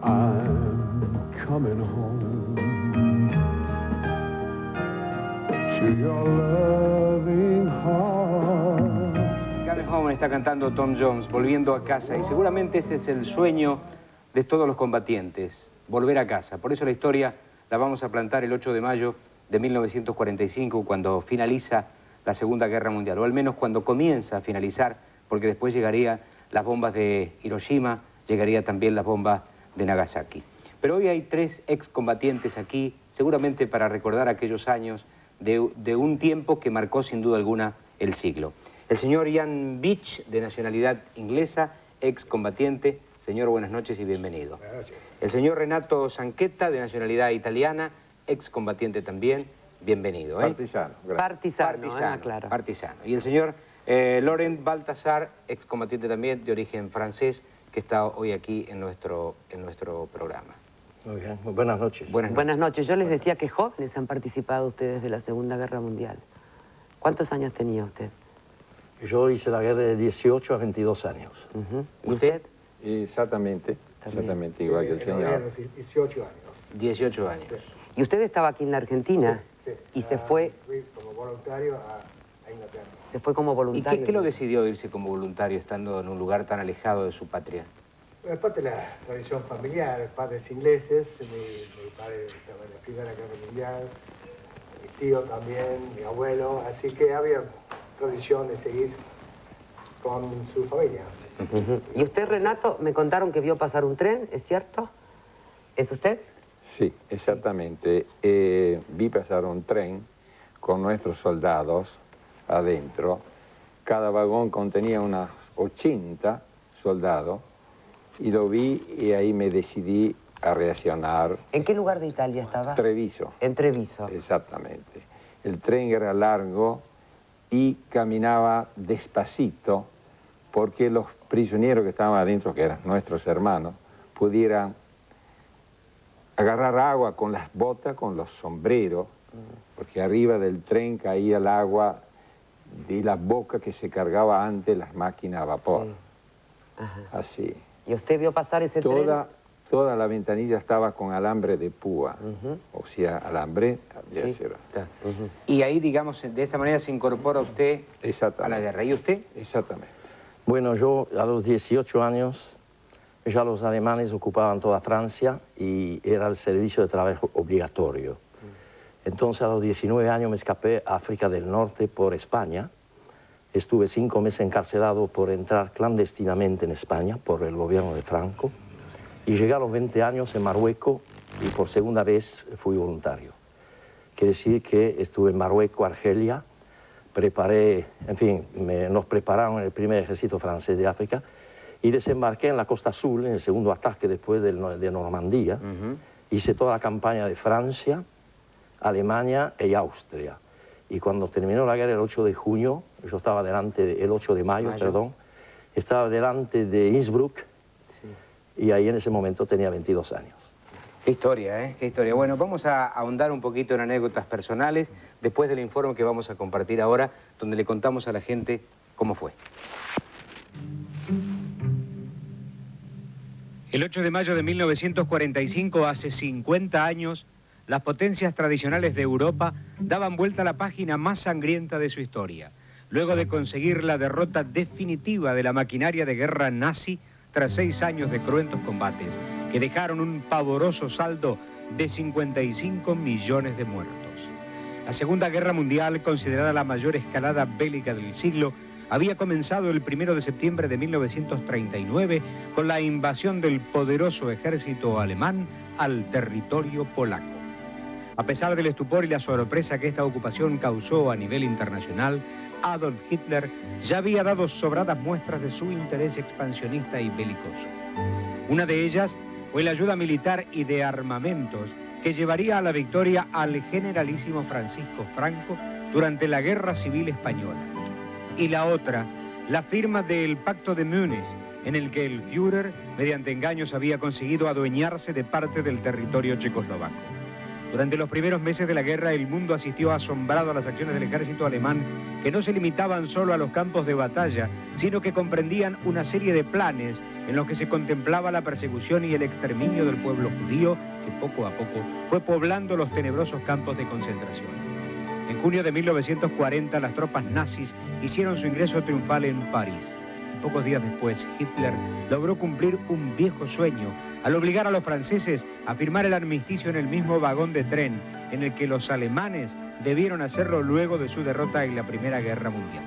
I'm coming home to your loving heart. Coming Home está cantando Tom Jones, volviendo a casa, y seguramente ese es el sueño de todos los combatientes, volver a casa. Por eso la historia la vamos a plantar el 8 de mayo de 1945, cuando finaliza la Segunda Guerra Mundial, o al menos cuando comienza a finalizar, porque después llegarían las bombas de Hiroshima, llegaría también las bombas de Nagasaki. Pero hoy hay 3 excombatientes aquí, seguramente para recordar aquellos años de un tiempo que marcó sin duda alguna el siglo. El señor Ian Beach, de nacionalidad inglesa, excombatiente. Señor, buenas noches y bienvenido. Buenas noches. El señor Renato Zanquetta, de nacionalidad italiana, excombatiente también, bienvenido. Partisano, gracias. Partisano, claro. Partisano. Y el señor Laurent Baltasar, excombatiente también, de origen francés, que está hoy aquí en nuestro programa. Muy bien, buenas noches. Buenas noches. Yo les decía que jóvenes han participado ustedes de la Segunda Guerra Mundial. ¿Cuántos años tenía usted? Yo hice la guerra de 18 a 22 años. ¿Y usted? Exactamente igual que el señor. 18 años. 18 años. ¿Y usted estaba aquí en la Argentina? Sí. Y se fue... Fui como voluntario a Inglaterra. Se fue como ¿Y voluntario. qué lo decidió irse como voluntario estando en un lugar tan alejado de su patria? Es parte de la tradición familiar, padres ingleses, mi padre estaba en la Primera Guerra Mundial, mi tío también, mi abuelo, así que había tradición de seguir con su familia. ¿Y usted, Renato, me contaron que vio pasar un tren, ¿es cierto? ¿Es usted? Sí, exactamente. Vi pasar un tren con nuestros soldados adentro. Cada vagón contenía unos 80 soldados y lo vi y ahí me decidí a reaccionar. ¿En qué lugar de Italia estaba? Treviso. En Treviso. Exactamente. El tren era largo y caminaba despacito porque los prisioneros que estaban adentro, que eran nuestros hermanos, pudieran agarrar agua con las botas, con los sombreros, porque arriba del tren caía el agua de la boca que se cargaba antes las máquinas a vapor. Sí. Ajá. Así. ¿Y usted vio pasar ese tren? Toda la ventanilla estaba con alambre de púa, o sea, alambre de Sí, acero. está. Y ahí, digamos, de esta manera se incorpora usted a la Exactamente. guerra. ¿Y usted? Exactamente. Bueno, yo a los 18 años ya los alemanes ocupaban toda Francia y era el servicio de trabajo obligatorio. Entonces a los 19 años me escapé a África del Norte por España. Estuve 5 meses encarcelado por entrar clandestinamente en España por el gobierno de Franco. Y llegué a los 20 años en Marruecos y por segunda vez fui voluntario. Quiere decir que estuve en Marruecos, Argelia, preparé, en fin, nos prepararon en el primer ejército francés de África y desembarqué en la Costa Azul, en el segundo ataque después de Normandía. Hice toda la campaña de Francia, Alemania y Austria. Y cuando terminó la guerra el 8 de junio, yo estaba delante, el 8 de mayo, perdón, estaba delante de Innsbruck. Y ahí en ese momento tenía 22 años. Qué historia, ¿eh? Qué historia. Bueno, vamos a ahondar un poquito en anécdotas personales después del informe que vamos a compartir ahora, donde le contamos a la gente cómo fue. El 8 de mayo de 1945, hace 50 años, las potencias tradicionales de Europa daban vuelta a la página más sangrienta de su historia, luego de conseguir la derrota definitiva de la maquinaria de guerra nazi tras 6 años de cruentos combates, que dejaron un pavoroso saldo de 55 millones de muertos. La Segunda Guerra Mundial, considerada la mayor escalada bélica del siglo, había comenzado el 1 de septiembre de 1939 con la invasión del poderoso ejército alemán al territorio polaco. A pesar del estupor y la sorpresa que esta ocupación causó a nivel internacional, Adolf Hitler ya había dado sobradas muestras de su interés expansionista y belicoso. Una de ellas fue la ayuda militar y de armamentos que llevaría a la victoria al generalísimo Francisco Franco durante la Guerra Civil Española. Y la otra, la firma del Pacto de Múnich, en el que el Führer, mediante engaños, había conseguido adueñarse de parte del territorio checoslovaco. Durante los primeros meses de la guerra, el mundo asistió asombrado a las acciones del ejército alemán, que no se limitaban solo a los campos de batalla, sino que comprendían una serie de planes en los que se contemplaba la persecución y el exterminio del pueblo judío, que poco a poco fue poblando los tenebrosos campos de concentración. En junio de 1940, las tropas nazis hicieron su ingreso triunfal en París. Pocos días después, Hitler logró cumplir un viejo sueño al obligar a los franceses a firmar el armisticio en el mismo vagón de tren en el que los alemanes debieron hacerlo luego de su derrota en la Primera Guerra Mundial.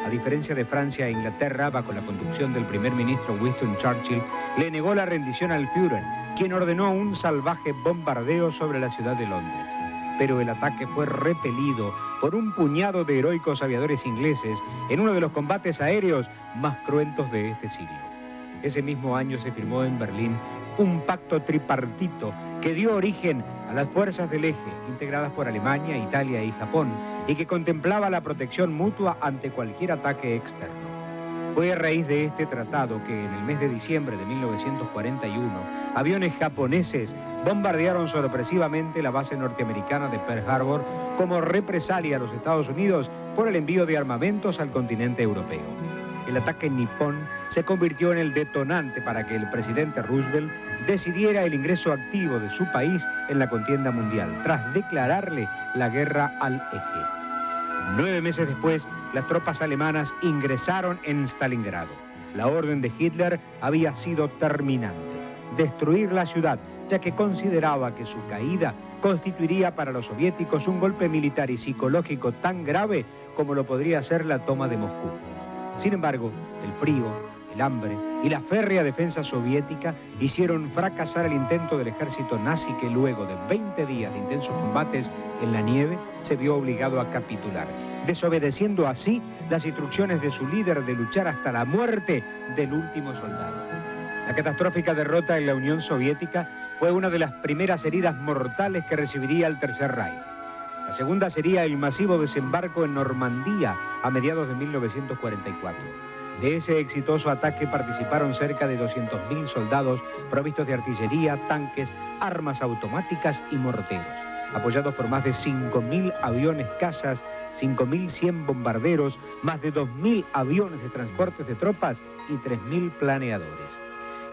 A diferencia de Francia e Inglaterra, bajo la conducción del primer ministro Winston Churchill, le negó la rendición al Führer, quien ordenó un salvaje bombardeo sobre la ciudad de Londres. Pero el ataque fue repelido por un puñado de heroicos aviadores ingleses en uno de los combates aéreos más cruentos de este siglo. Ese mismo año se firmó en Berlín un pacto tripartito que dio origen a las fuerzas del eje, integradas por Alemania, Italia y Japón, y que contemplaba la protección mutua ante cualquier ataque externo. Fue a raíz de este tratado que en el mes de diciembre de 1941, aviones japoneses bombardearon sorpresivamente la base norteamericana de Pearl Harbor como represalia a los Estados Unidos por el envío de armamentos al continente europeo. El ataque nipón se convirtió en el detonante para que el presidente Roosevelt decidiera el ingreso activo de su país en la contienda mundial, tras declararle la guerra al eje. 9 meses después, las tropas alemanas ingresaron en Stalingrado. La orden de Hitler había sido terminante: destruir la ciudad, ya que consideraba que su caída constituiría para los soviéticos un golpe militar y psicológico tan grave como lo podría ser la toma de Moscú. Sin embargo, el frío, el hambre y la férrea defensa soviética hicieron fracasar el intento del ejército nazi, que luego de 20 días de intensos combates en la nieve se vio obligado a capitular, desobedeciendo así las instrucciones de su líder de luchar hasta la muerte del último soldado. La catastrófica derrota en la Unión Soviética fue una de las primeras heridas mortales que recibiría el Tercer Reich. La segunda sería el masivo desembarco en Normandía a mediados de 1944. De ese exitoso ataque participaron cerca de 200.000 soldados provistos de artillería, tanques, armas automáticas y morteros, apoyados por más de 5.000 aviones cazas, 5.100 bombarderos, más de 2.000 aviones de transportes de tropas y 3.000 planeadores.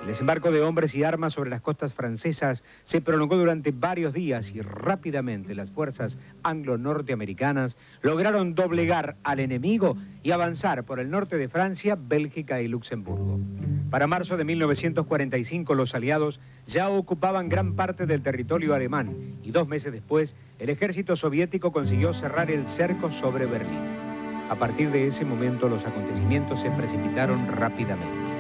El desembarco de hombres y armas sobre las costas francesas se prolongó durante varios días y rápidamente las fuerzas anglo-norteamericanas lograron doblegar al enemigo y avanzar por el norte de Francia, Bélgica y Luxemburgo. Para marzo de 1945 los aliados ya ocupaban gran parte del territorio alemán y 2 meses después el ejército soviético consiguió cerrar el cerco sobre Berlín. A partir de ese momento los acontecimientos se precipitaron rápidamente.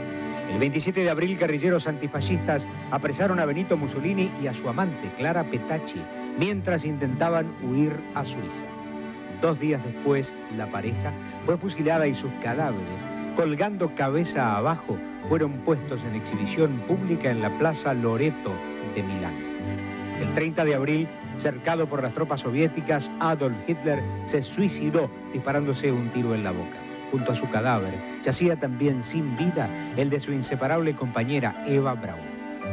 El 27 de abril, guerrilleros antifascistas apresaron a Benito Mussolini y a su amante, Clara Petacci, mientras intentaban huir a Suiza. 2 días después, la pareja fue fusilada y sus cadáveres, colgando cabeza abajo, fueron puestos en exhibición pública en la Plaza Loreto de Milán. El 30 de abril, cercado por las tropas soviéticas, Adolf Hitler se suicidó disparándose un tiro en la boca. Junto a su cadáver yacía también sin vida el de su inseparable compañera Eva Braun.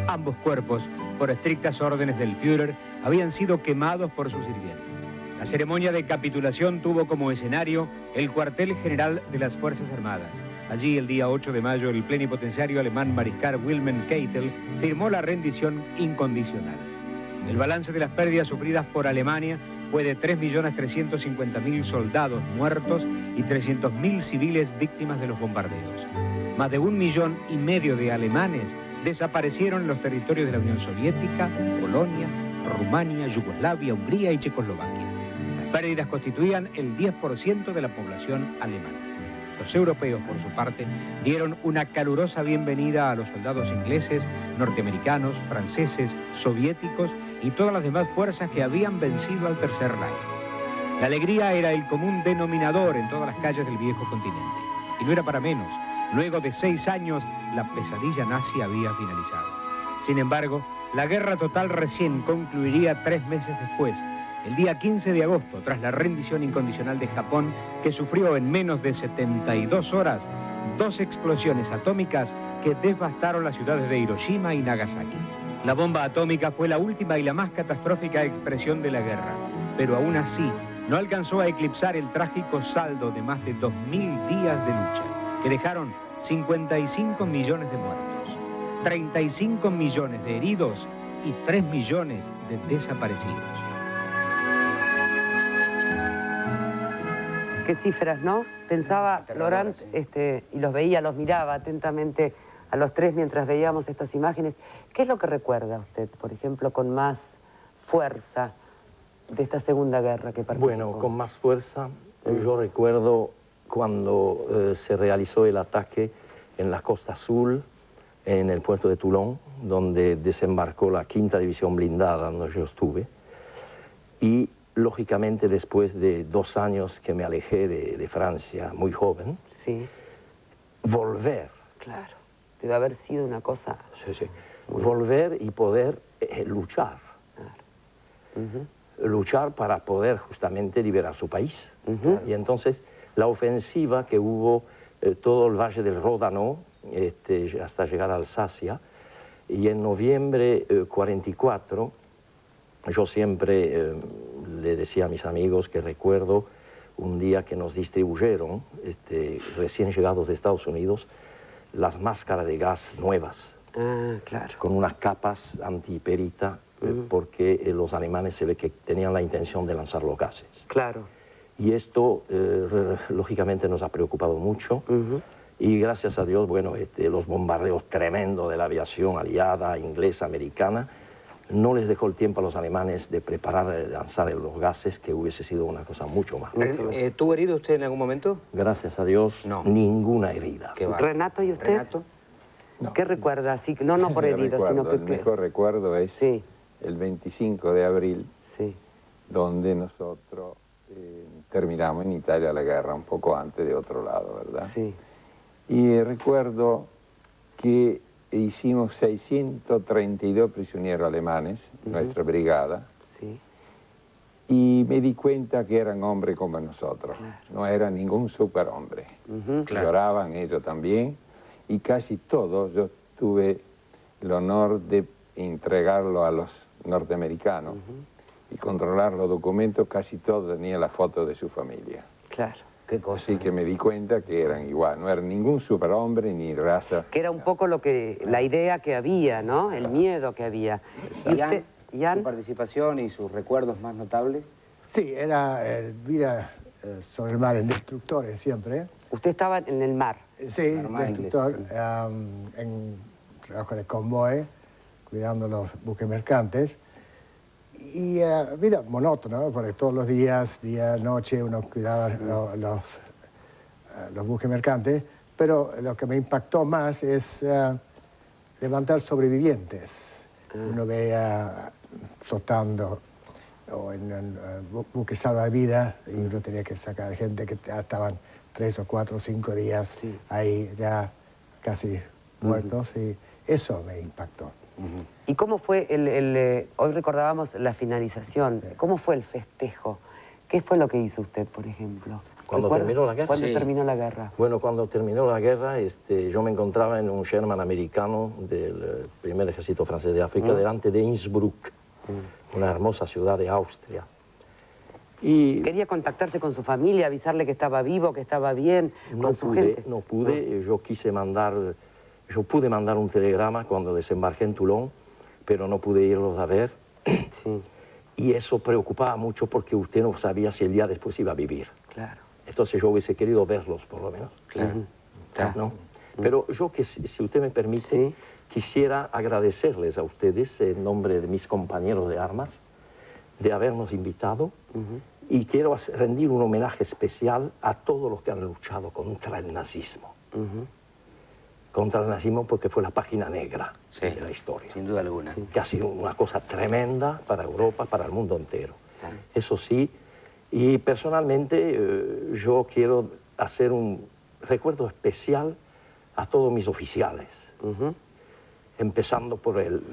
Ambos cuerpos, por estrictas órdenes del Führer, habían sido quemados por sus sirvientes. La ceremonia de capitulación tuvo como escenario el cuartel general de las Fuerzas Armadas. Allí, el día 8 de mayo, el plenipotenciario alemán mariscal Wilhelm Keitel firmó la rendición incondicional. El balance de las pérdidas sufridas por Alemania fue de 3.350.000 soldados muertos y 300.000 civiles víctimas de los bombardeos. Más de 1,5 millones de alemanes desaparecieron en los territorios de la Unión Soviética, Polonia, Rumania, Yugoslavia, Hungría y Checoslovaquia. Las pérdidas constituían el 10% de la población alemana. Los europeos, por su parte, dieron una calurosa bienvenida a los soldados ingleses, norteamericanos, franceses, soviéticos y todas las demás fuerzas que habían vencido al Tercer Reich. La alegría era el común denominador en todas las calles del viejo continente. Y no era para menos. Luego de 6 años, la pesadilla nazi había finalizado. Sin embargo, la guerra total recién concluiría 3 meses después, el día 15 de agosto, tras la rendición incondicional de Japón, que sufrió en menos de 72 horas 2 explosiones atómicas que devastaron las ciudades de Hiroshima y Nagasaki. La bomba atómica fue la última y la más catastrófica expresión de la guerra, pero aún así no alcanzó a eclipsar el trágico saldo de más de 2000 días de lucha, que dejaron 55 millones de muertos, 35 millones de heridos y 3 millones de desaparecidos. Qué cifras, ¿no? Pensaba, Laurent, y los veía, los miraba atentamente a los tres mientras veíamos estas imágenes. ¿Qué es lo que recuerda usted, por ejemplo, con más fuerza de esta Segunda Guerra que participó? Bueno, con más fuerza, yo recuerdo cuando se realizó el ataque en la Costa Azul, en el puerto de Toulon, donde desembarcó la 5ª División Blindada, donde yo estuve. Y, lógicamente, después de 2 años que me alejé de Francia, muy joven, sí, volver. Claro, debe haber sido una cosa... Sí, sí. Volver y poder luchar. Claro. Luchar para poder justamente liberar su país. Y entonces la ofensiva que hubo todo el valle del Ródano hasta llegar a Alsacia, y en noviembre 44 yo siempre le decía a mis amigos que recuerdo un día que nos distribuyeron recién llegados de Estados Unidos las máscaras de gas nuevas. Claro. Con unas capas antihiperita, porque los alemanes se ve que tenían la intención de lanzar los gases. Claro. Y esto, lógicamente, nos ha preocupado mucho. Y gracias a Dios, bueno, los bombardeos tremendos de la aviación aliada, inglesa, americana, no les dejó el tiempo a los alemanes de preparar, lanzar los gases, que hubiese sido una cosa mucho más. ¿Tuvo herido usted en algún momento? Gracias a Dios, no. Ninguna herida. ¿Renato y usted? ¿Renato? No. ¿Qué recuerda? Así que, no por herido, sino que... El mejor recuerdo es el 25 de abril, donde nosotros terminamos en Italia la guerra, un poco antes de otro lado, ¿verdad? Sí. Y recuerdo que hicimos 632 prisioneros alemanes, nuestra brigada, y me di cuenta que eran hombres como nosotros, no eran ningún superhombre. Lloraban ellos también, y casi todos, yo tuve el honor de entregarlo a los norteamericanos y controlar los documentos, casi todos tenían la foto de su familia. Claro. Qué cosa. Así que me di cuenta que eran igual, no eran ningún superhombre ni raza. Que era un poco lo que, la idea que había, ¿no? El miedo que había. ¿Y usted, Jan? ¿Su participación y sus recuerdos más notables? Sí, era vida sobre el mar, en destructores siempre. ¿Usted estaba en el mar? Sí, destructor, en trabajo de convoy, cuidando los buques mercantes. Y vida monótona, ¿no? Porque todos los días, día, noche, uno cuidaba los buques mercantes, pero lo que me impactó más es levantar sobrevivientes. Uno veía flotando o en buques salvavidas y uno tenía que sacar gente que estaban 3 o 4 o 5 días ahí ya casi muertos, y eso me impactó. ¿Y cómo fue hoy recordábamos la finalización, cómo fue el festejo? ¿Qué fue lo que hizo usted, por ejemplo? ¿Cuándo terminó la guerra? ¿Cuándo terminó la guerra? Bueno, cuando terminó la guerra, yo me encontraba en un Sherman americano del primer ejército francés de África, delante de Innsbruck, una hermosa ciudad de Austria. Y ¿quería contactarse con su familia, avisarle que estaba vivo, que estaba bien, con su gente? No pude, yo pude mandar un telegrama cuando desembarqué en Toulon, pero no pude irlos a ver. Y eso preocupaba mucho porque usted no sabía si el día después iba a vivir. Claro. Entonces yo hubiese querido verlos, por lo menos. Claro. ¿No? Pero yo, si usted me permite, quisiera agradecerles a ustedes, en nombre de mis compañeros de armas, de habernos invitado, y quiero rendir un homenaje especial a todos los que han luchado contra el nazismo. Contra el nazismo, porque fue la página negra de la historia. Sin duda alguna. Que ha sido una cosa tremenda para Europa, para el mundo entero. Eso sí, y personalmente yo quiero hacer un recuerdo especial a todos mis oficiales, empezando por el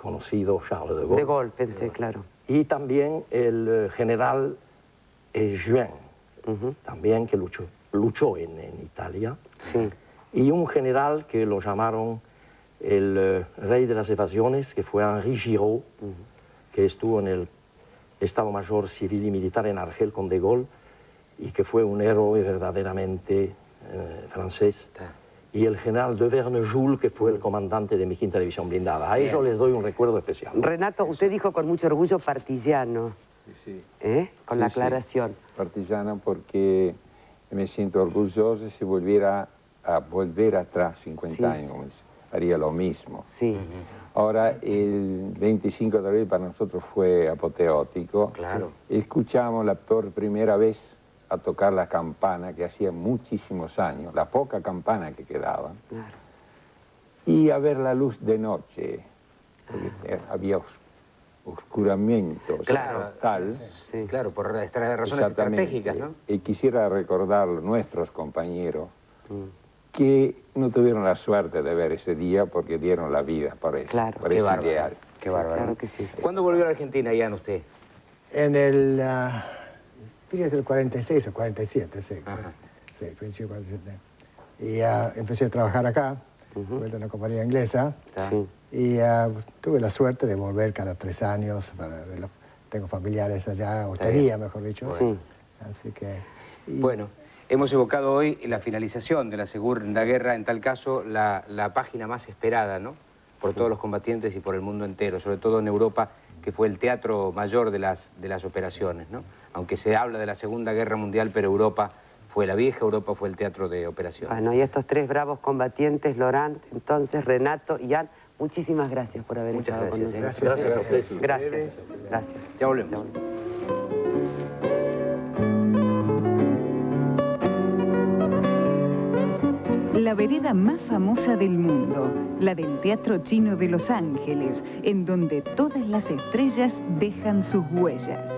conocido Charles de Gaulle. De Gaulle, pensé, claro. Y también el general Juin, también que luchó en Italia. Y un general que lo llamaron el rey de las evasiones, que fue Henri Giraud, que estuvo en el Estado Mayor Civil y Militar en Argel con De Gaulle, y que fue un héroe verdaderamente francés. Y el general de Vernejoul, que fue el comandante de mi 5ª División Blindada. A ellos les doy un recuerdo especial. Renato, usted dijo con mucho orgullo partillano. Sí. Con la aclaración. Sí. Partillano porque me siento orgulloso si volviera a volver atrás 50 años, haría lo mismo. Sí. Ahora, el 25 de abril para nosotros fue apoteótico. Claro. Escuchamos por primera vez a tocar la campana, que hacía muchísimos años, la poca campana que quedaba. Claro. Y a ver la luz de noche, porque había oscuramiento total. Sí. Claro, por razones estratégicas, ¿no? Y quisiera recordar a nuestros compañeros que no tuvieron la suerte de ver ese día porque dieron la vida por eso, por ese ideal. Qué bárbaro. Claro que sí. ¿Cuándo volvió a la Argentina, Ian, usted? En el, fíjate, el 46 o 47, sí. Sí, principio 47. Y empecé a trabajar acá, vuelta a una compañía inglesa. Y tuve la suerte de volver cada 3 años para verlo. Tengo familiares allá, o tenía, mejor dicho. Bueno. Así que... Bueno, hemos evocado hoy la finalización de la Segunda Guerra, en tal caso, la página más esperada, ¿no? Por todos los combatientes y por el mundo entero, sobre todo en Europa, que fue el teatro mayor de las operaciones, ¿no? Aunque se habla de la Segunda Guerra Mundial, pero Europa fue la vieja Europa, fue el teatro de operaciones. Bueno, y estos 3 bravos combatientes, Laurent, entonces, Renato y Ian, muchísimas gracias por haber estado con nosotros. Gracias a ustedes. Gracias. Ya volvemos. La vereda más famosa del mundo, la del Teatro Chino de Los Ángeles, en donde todas las estrellas dejan sus huellas.